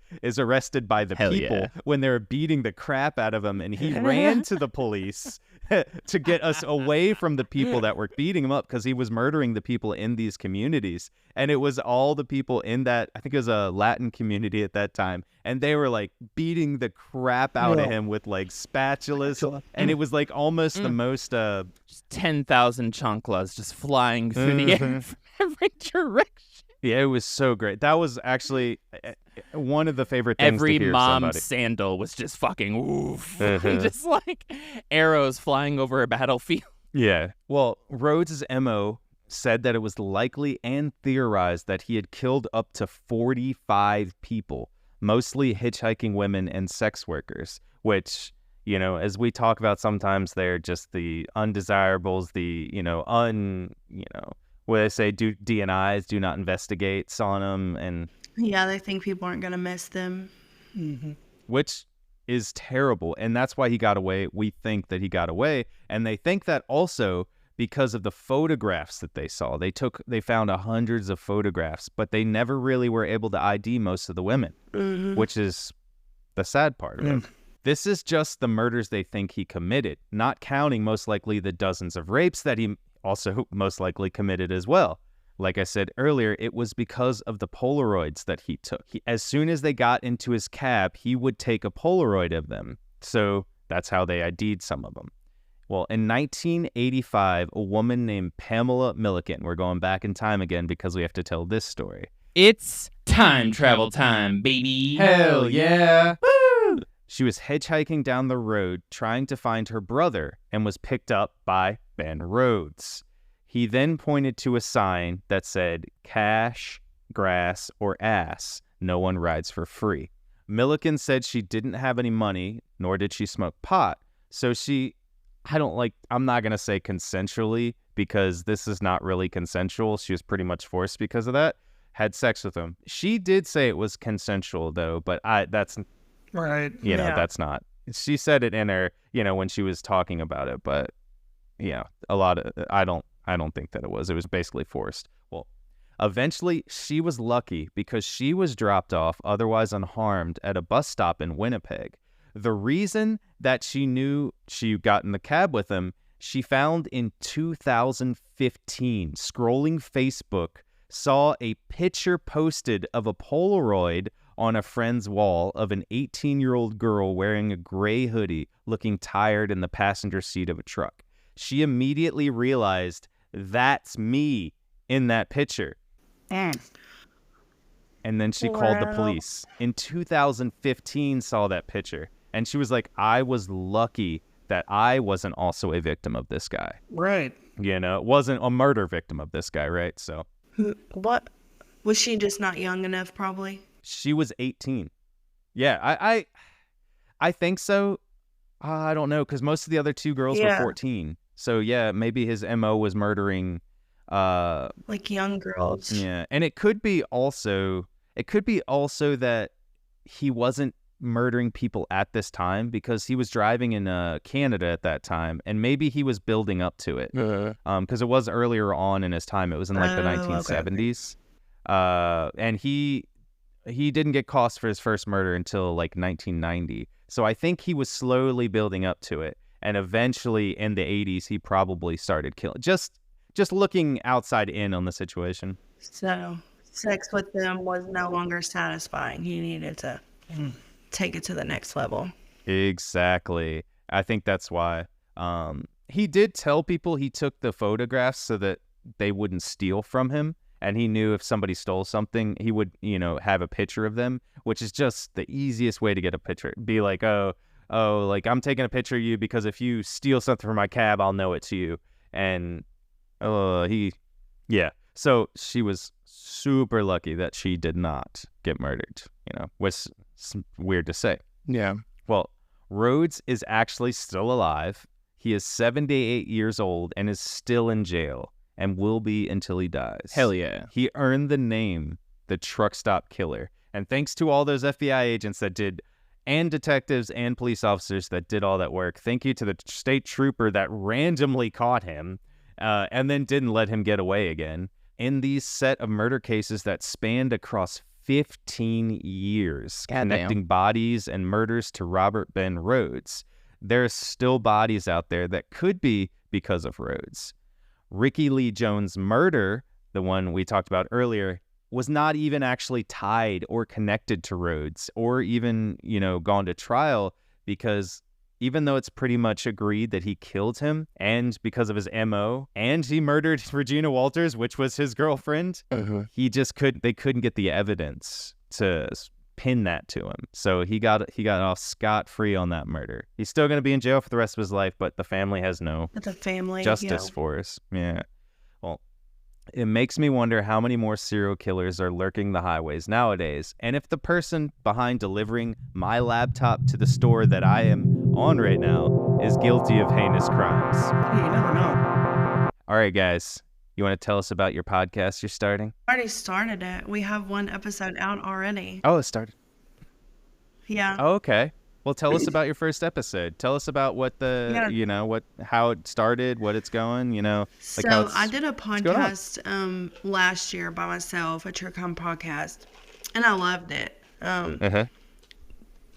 by the people when they were beating the crap out of him. And he ran to the police to get us away from the people that were beating him up because he was murdering the people in these communities. And it was all the people in that, I think it was a Latin community at that time. And they were like beating the crap out of him with like spatulas. And it was like almost the most...
just 10,000 chanclas just flying through the air from every direction.
Yeah, it was so great. That was actually one of the favorite things
Every
to hear
mom's
somebody.
sandal was just fucking oof. Just like arrows flying over a battlefield.
Yeah. Well, Rhoades' MO said that it was likely and theorized that he had killed up to 45 people, mostly hitchhiking women and sex workers, which, you know, as we talk about, sometimes they're just the undesirables, what they say, do DNIs, do not investigate on them. And
yeah, they think people aren't going to miss them.
Mm-hmm.
Which is terrible. And that's why he got away. We think that he got away. And they think that also because of the photographs that they saw. They found hundreds of photographs, but they never really were able to ID most of the women, which is the sad part of it. This is just the murders they think he committed, not counting most likely the dozens of rapes that he also most likely committed as well. Like I said earlier, it was because of the Polaroids that he took. As soon as they got into his cab, he would take a Polaroid of them. So that's how they ID'd some of them. Well, in 1985, a woman named Pamela Milliken, we're going back in time again because we have to tell this story.
It's time travel time, baby.
Hell yeah. Woo! She was hitchhiking down the road trying to find her brother and was picked up by Ben Rhoades. He then pointed to a sign that said, cash, grass, or ass. No one rides for free. Milliken said she didn't have any money, nor did she smoke pot. So I'm not going to say consensually because this is not really consensual. She was pretty much forced because of that. Had sex with him. She did say it was consensual though, but that's
right.
That's not. She said it in her, when she was talking about it, but I don't think that it was. It was basically forced. Well, eventually she was lucky because she was dropped off otherwise unharmed at a bus stop in Winnipeg. The reason that she knew she got in the cab with him, she found in 2015, scrolling Facebook, saw a picture posted of a Polaroid on a friend's wall of an 18-year-old girl wearing a gray hoodie, looking tired in the passenger seat of a truck. She immediately realized, that's me in that picture. And then she called the police. In 2015, saw that picture. And she was like, I was lucky that I wasn't also a victim of this guy.
Right.
Wasn't a murder victim of this guy, right? So
What? Was she just not young enough, probably?
she was 18. Yeah, I think so. I don't know, because most of the other two girls were 14. So yeah, maybe his MO was murdering
like young girls.
Yeah, and it could be also that he wasn't murdering people at this time because he was driving in Canada at that time, and maybe he was building up to it. Because it was earlier on in his time. It was in like the 1970s. And he didn't get caught for his first murder until like 1990. So I think he was slowly building up to it, and eventually in the 80s he probably started killing. Just looking outside in on the situation.
So sex with them was no longer satisfying. He needed to take it to the next level.
Exactly. I think that's why. He did tell people he took the photographs so that they wouldn't steal from him. And he knew if somebody stole something, he would, have a picture of them, which is just the easiest way to get a picture. Be like, like I'm taking a picture of you because if you steal something from my cab, I'll know it's you. And so she was super lucky that she did not get murdered, was weird to say.
Yeah.
Well, Rhoades is actually still alive. He is 78 years old and is still in jail and will be until he dies.
Hell yeah.
He earned the name the Truck Stop Killer. And thanks to all those FBI agents that did, and detectives and police officers that did all that work, thank you to the state trooper that randomly caught him and then didn't let him get away again. In these set of murder cases that spanned across 15 years, connecting bodies and murders to Robert Ben Rhoades, there's still bodies out there that could be because of Rhoades. Ricky Lee Jones' murder, the one we talked about earlier, was not even actually tied or connected to Rhoades or even, gone to trial, because even though it's pretty much agreed that he killed him and because of his MO, and he murdered Regina Walters, which was his girlfriend, they couldn't get the evidence to pin that to him. So he got off scot-free on that murder. He's still going to be in jail for the rest of his life, but the family has no justice for us. Yeah. Well, it makes me wonder how many more serial killers are lurking the highways nowadays, and if the person behind delivering my laptop to the store that I am on right now is guilty of heinous crimes.
You never know.
All right, guys. You want to tell us about your podcast you're starting?
I already started it. We have one episode out already.
Oh, it started.
Yeah.
Oh, okay. Well, tell us about your first episode. Tell us about what how it started, what it's going,
So I did a podcast last year by myself, a true crime podcast, and I loved it.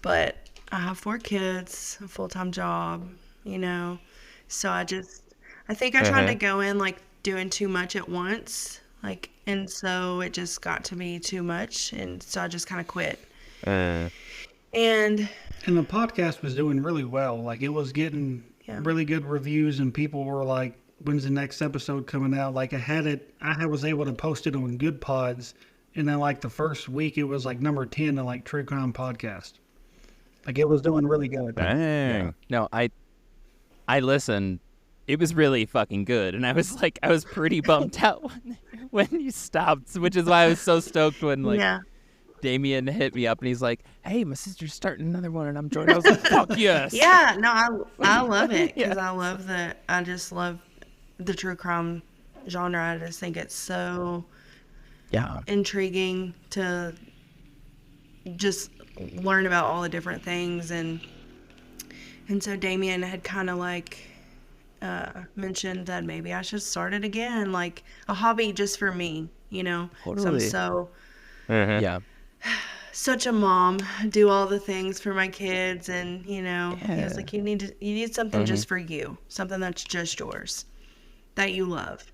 But I have 4 kids, a full-time job, so I think I tried to go in like doing too much at once, and so it just got to be too much, and so I just kind of quit. And
the podcast was doing really well. Like, it was getting really good reviews, and people were like, when's the next episode coming out? Like, I was able to post it on Good Pods, and then like the first week it was like number 10 in like True Crime Podcast. Like, it was doing really good.
Dang.
Yeah. No, I listened. It was really fucking good, and I was pretty bummed out when you stopped, which is why I was so stoked when Damion hit me up and he's like, "Hey, my sister's starting another one," and I'm joining. I was like, "Fuck yes!"
Yeah, no, I love it because I just love the true crime genre. I just think it's so intriguing to just learn about all the different things, and so Damion had kind of mentioned that maybe I should start it again, like a hobby just for me,
Totally.
So I'm such a mom, do all the things for my kids, and he was like, you need something just for you, something that's just yours, that you love.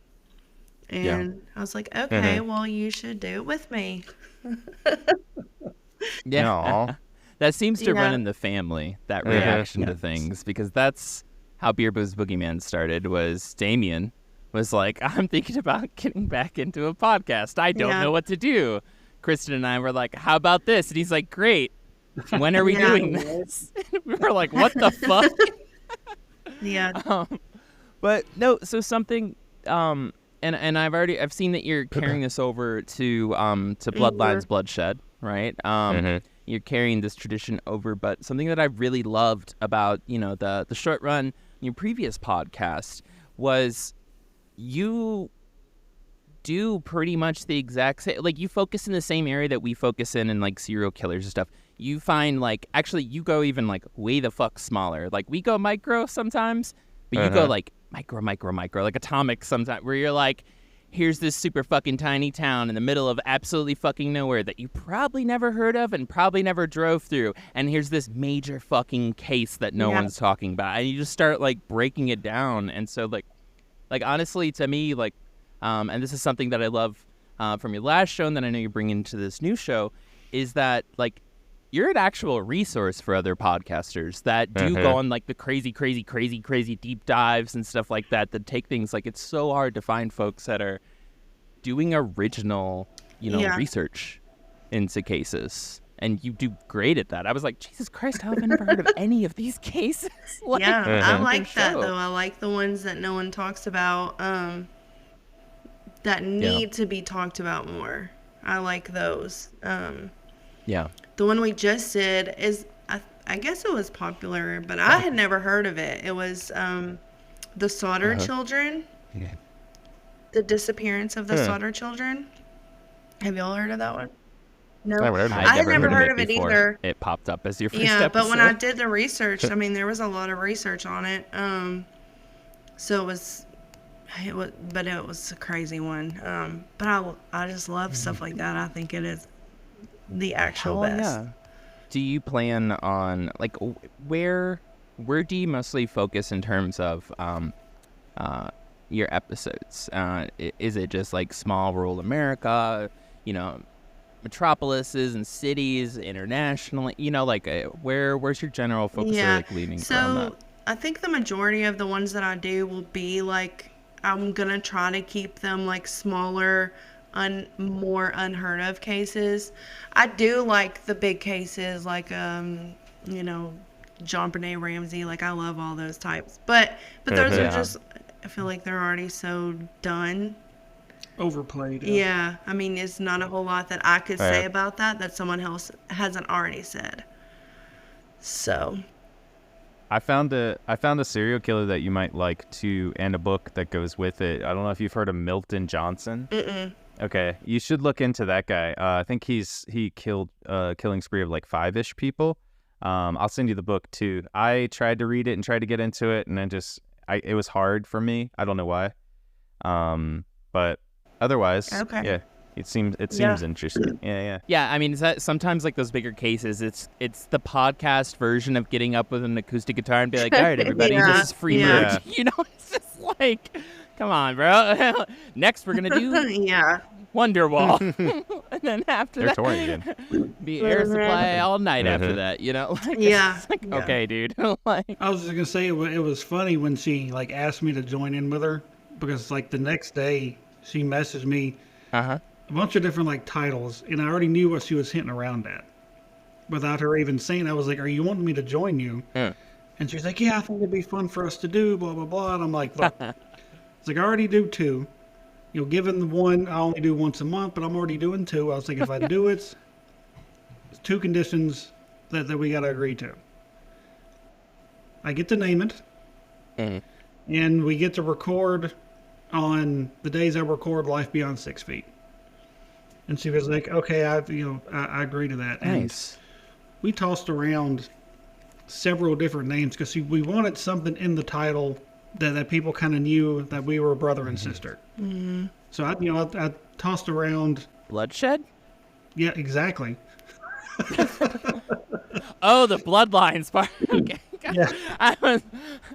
And I was like, okay, well, you should do it with me.
Yeah. That seems to run in the family, that reaction to things, because that's how Beer Booze Boogeyman started. Was Damion was like, I'm thinking about getting back into a podcast. I don't know what to do. Kristen and I were like, how about this? And he's like, great. When are we doing this? And we were like, what the fuck?
Yeah.
But no, so something, and I've seen that you're carrying this over to Bloodlines, Bloodshed, right? You're carrying this tradition over, but something that I really loved about, the short run in your previous podcast was you do pretty much the exact same, like you focus in the same area that we focus in like serial killers and stuff. You find like, actually you go even like way the fuck smaller. Like we go micro sometimes, but you go like micro, like atomic sometimes, where you're like, here's this super fucking tiny town in the middle of absolutely fucking nowhere that you probably never heard of and probably never drove through. And here's this major fucking case that no one's talking about. And you just start like breaking it down. And so like honestly to me, like, and this is something that I love from your last show and that I know you're bringing into this new show, is that like you're an actual resource for other podcasters that do go on like the crazy deep dives and stuff like that take things like, it's so hard to find folks that are doing original, research into cases. And you do great at that. I was like, Jesus Christ, how have I never heard of any of these cases? Like,
I like that though. I like the ones that no one talks about, that need to be talked about more. I like those. The one we just did is, I guess it was popular, but I had never heard of it. It was the Sauter children. Yeah. The disappearance of the Sauter children. Have y'all heard of that one? No, I had never heard of it either.
It popped up as your first episode.
Yeah, but when I did the research, I mean, there was a lot of research on it. So it was a crazy one. But I just love stuff like that. I think it is the actual best. Yeah.
Do you plan on like where do you mostly focus in terms of your episodes? Is it just like small rural America, metropolises and cities internationally? Where's your general focus like leaning around that?
I think the majority of the ones that I do will be like, I'm gonna try to keep them like smaller, more unheard of cases. I do like the big cases, like John Benet Ramsey. Like I love all those types, but those are just, I feel like they're already so done,
overplayed.
Yeah, I mean, it's not a whole lot that I could say about that someone else hasn't already said. So
I found a serial killer that you might like too, and a book that goes with it. I don't know if you've heard of Milton Johnson. Okay, you should look into that guy. I think he killed killing spree of like 5-ish people. I'll send you the book too. I tried to read it and tried to get into it, and then it was hard for me. I don't know why. But otherwise, yeah. It seems interesting.
Yeah, I mean, sometimes like those bigger cases, it's the podcast version of getting up with an acoustic guitar and be like, all right, everybody, this is free merch. It's just like, come on, bro. Next, we're gonna do Wonderwall, and then after
they're touring again.
Be Air Supply all night after that. Okay, dude. Like,
I was just gonna say it was funny when she like asked me to join in with her, because like the next day she messaged me. A bunch of different like titles, and I already knew what she was hitting around at without her even saying. I was like, are you wanting me to join you? And she's like, yeah, I think it'd be fun for us to do blah blah blah. And I'm like, look, it's like I already do 2, given the one I only do once a month, but I'm already doing 2. I was like, if I do it's 2 conditions that we got to agree to. I get to name it, and we get to record on the days I record Life Beyond 6 Feet. And she was like, okay, I agree to that.
Nice.
And we tossed around several different names because we wanted something in the title that people kind of knew that we were brother and sister. So I tossed around
Bloodshed?
Yeah, exactly.
Oh, the Bloodlines part. Okay.
Yeah.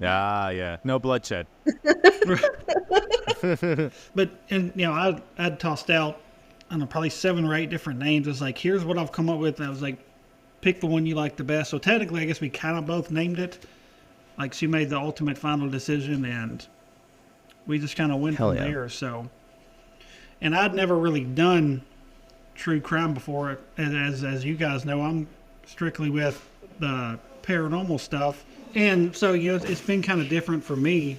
Yeah. No bloodshed.
But I'd tossed out, I don't know, probably 7 or 8 different names. It's like, here's what I've come up with. And I was like, pick the one you like the best. So technically, I guess we kind of both named it. Like, she made the ultimate final decision, and we just kind of went from there. So, and I'd never really done true crime before. As you guys know, I'm strictly with the paranormal stuff. And so, it's been kind of different for me,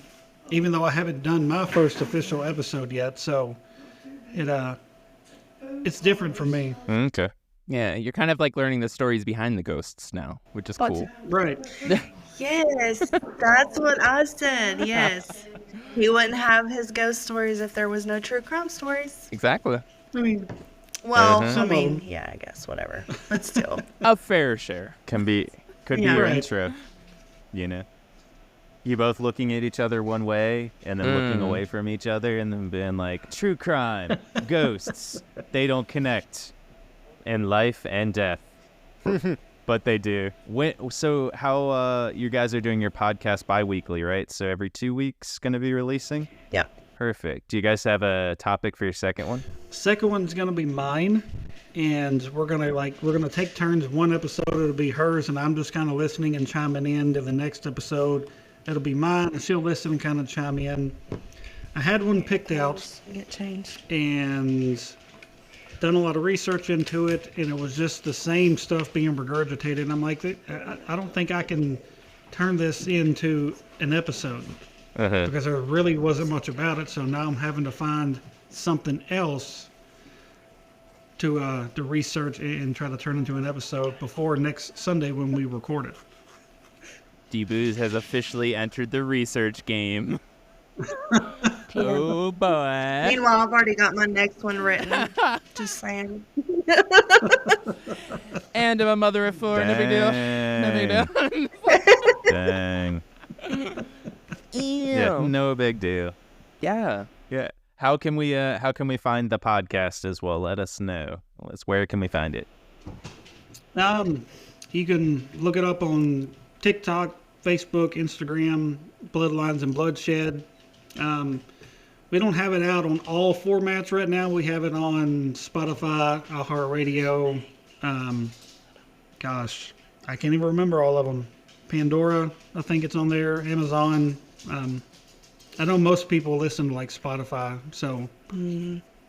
even though I haven't done my first official episode yet. So it's different for me.
Okay.
Yeah, you're kind of like learning the stories behind the ghosts now, which is cool.
Right.
Yes, that's what I said. Yes. He wouldn't have his ghost stories if there was no true crime stories.
Exactly.
I mean,
Well,
Uh-huh.
I mean, yeah, I guess, whatever. But still.
A fair share.
Could be
Yeah.
your
Right.
intro. You both looking at each other one way and then looking away from each other and then being like, true crime, ghosts, they don't connect in life and death. But they do. So how you guys are doing your podcast bi-weekly, right? So every 2 weeks going to be releasing?
Yeah.
Perfect. Do you guys have a topic for your second one?
second one's gonna be mine, and we're gonna take turns. One episode it'll be hers, and I'm just kind of listening and chiming in. To the next episode, it'll be mine, and she'll listen and kind of chime in. I had one picked out
Get changed.
and done a lot of research into it, and it was just the same stuff being regurgitated. And I'm like, I don't think I can turn this into an episode because there really wasn't much about it. So now I'm having to find something else to research and try to turn into an episode before next Sunday when we record it.
D-Booz has officially entered the research game. Oh boy.
Meanwhile, I've already got my next one written. Just saying.
And I'm a mother of four. No big deal. No big deal.
Dang. Yeah, no big deal.
Yeah.
Yeah. How can we find the podcast as well? Let us know. Where can we find it?
You can look it up on TikTok, Facebook, Instagram, Bloodlines and Bloodshed. We don't have it out on all formats right now. We have it on Spotify, iHeartRadio. Gosh, I can't even remember all of them. Pandora, I think it's on there. Amazon. I know most people listen to like Spotify, so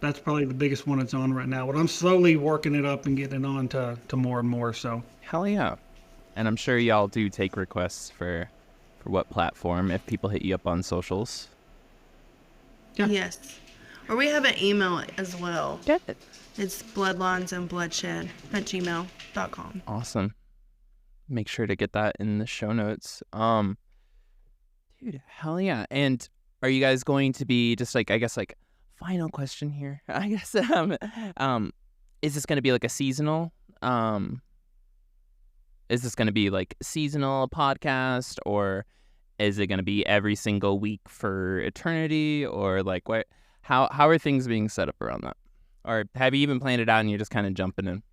that's probably the biggest one it's on right now. But I'm slowly working it up and getting it on to more and more. So
Hell yeah. And I'm sure y'all do take requests for what platform if people hit you up on socials.
Yeah.
Yes. Or we have an email as well.
Good.
It's bloodlinesandbloodshed@gmail.com.
Awesome. Make sure to get that in the show notes. Dude, hell yeah. And are you guys going to be just like, I guess like final question here. I guess is this going to be like a seasonal is this going to be like seasonal podcast, or is it going to be every single week for eternity, or like what how are things being set up around that? Or have you even planned it out and you're just kind of jumping in?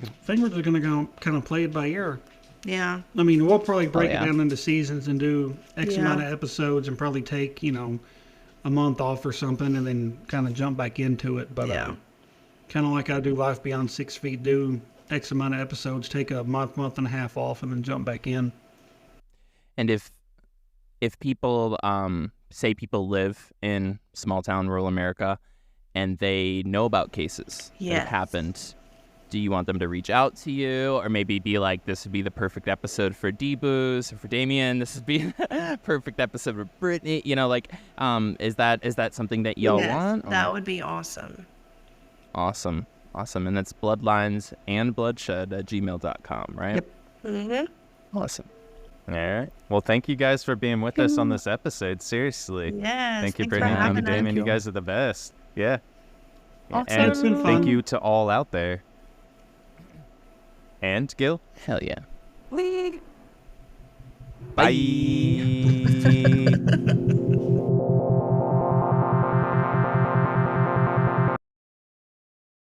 I think we're just going to go kind of play it by ear.
Yeah.
I mean, we'll probably break
yeah.
it down into seasons and do X
Yeah.
amount of episodes and probably take, a month off or something and then kind of jump back into it. But
Yeah.
kind of like I do Life Beyond 6 Feet, do X amount of episodes, take a month and a half off, and then jump back in.
And if people say people live in small town rural America and they know about cases that
Yes.
have happened, do you want them to reach out to you, or maybe be like, this would be the perfect episode for D-Booz or for Damion, this would be the perfect episode for Brittany, is that something that y'all
Yes,
want? or-
that would be awesome.
Awesome. And that's bloodlines and bloodshed@gmail.com, right?
Yep.
Mm-hmm.
Awesome.
All right. Well, thank you guys for being with us on this episode. Seriously.
Yes.
Thank you,
thanks for
Brittany
having
and
us.
Damion. You guys are the best. Yeah.
Awesome.
And
It's been fun.
thank you to all out there. And Gil.
Hell yeah.
Bye.